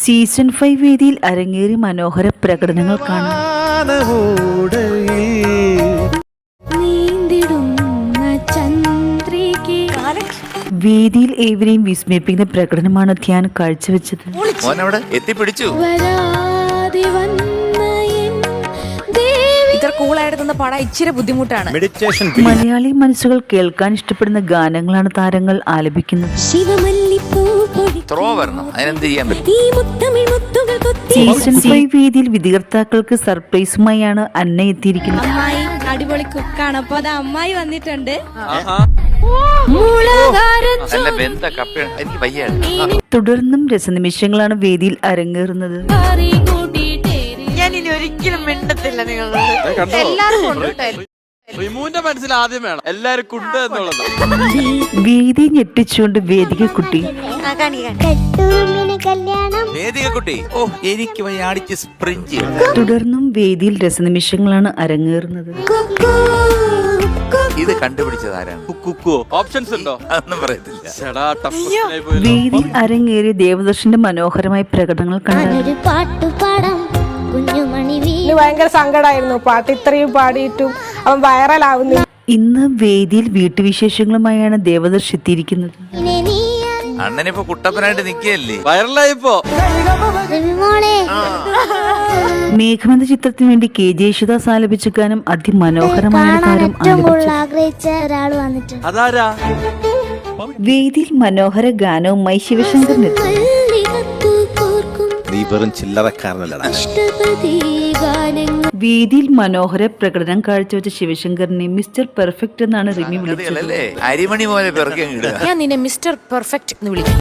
Season 5 വേദിയിൽ അരങ്ങേറി മനോഹര പ്രകടനങ്ങൾ കാണാം. വേദിയിൽ ഏവരെയും വിസ്മയിപ്പിക്കുന്ന പ്രകടനമാണ് ധ്യാൻ കാഴ്ചവെച്ചത്. മലയാളി മനസ്സുകൾ കേൾക്കാൻ ഇഷ്ടപ്പെടുന്ന ഗാനങ്ങളാണ് താരങ്ങൾ ആലപിക്കുന്നത്. സീസൺ 5 വേദിയിൽ വിധികർത്താക്കൾക്ക് സർപ്രൈസുമായാണ് അന്ന എത്തിയിരിക്കുന്നത്. അടിപൊളി കുക്കാണ്. അപ്പൊ അത് അമ്മായി വന്നിട്ടുണ്ട്. തുടർന്നും രസനിമിഷങ്ങളാണ് വേദിയിൽ അരങ്ങേറുന്നത്. ഞാൻ ഇനി ഒരിക്കലും മിണ്ടത്തില്ല നിങ്ങളോട്. എല്ലാരും റിമൂവിന്റെ മനസ്സിൽ ആദ്യം വേണം എല്ലാരും കുണ്ട് എന്നുള്ളത്. വേദി ഞെട്ടിച്ചുകൊണ്ട് വേദിക കുട്ടി തുടർന്നും വേദിയിൽ രസനിമിഷങ്ങളാണ് അരങ്ങേറുന്നത്. ഇത് കണ്ടുപിടിച്ചതാരാണ്? ഓപ്ഷൻസ് ഉണ്ടോ? അതൊന്നും പറയത്തില്ല. വേദിയിൽ അരങ്ങേറിയ ദേവദർശന്റെ മനോഹരമായ പ്രകടനങ്ങൾ കണ്ടു. ഭയങ്കര സങ്കടമായിരുന്നു പാട്ട് ഇത്രയും പാടിയിട്ടും അവൻ വൈറലാവുന്നു. ഇന്ന് വേദിയിൽ വീട്ടുവിശേഷങ്ങളുമായാണ് ദേവദർശ് എത്തിയിരിക്കുന്നത്. അണ്ണനിപ്പോ കുട്ടപ്പനായിട്ട് നിക്കല്ലേ, വൈറലായിപ്പോ. മേഘം എന്ന ചിത്രത്തിന് വേണ്ടി കെ ജെ യേശുദാസ് ആലപിച്ച ഗാനം അതിമനോഹരമായ താരം ആലപിച്ചു. അതാരാ? വേദിയിൽ മനോഹര ഗാനവുമായി ശിവശങ്കറിനെത്തി. നീ വെറും ചില്ലറക്കാരനല്ലടാ. വേദിയിൽ മനോഹര പ്രകടനം കാഴ്ചവെച്ച ശിവശങ്കറിനെ മിസ്റ്റർ പെർഫെക്റ്റ് എന്നാണ് റിമി വിളിച്ചത്. അരിമണി പോലെ പിറക്കി ഞാൻ നിന്നെ മിസ്റ്റർ പെർഫെക്റ്റ് എന്ന് വിളിക്കും.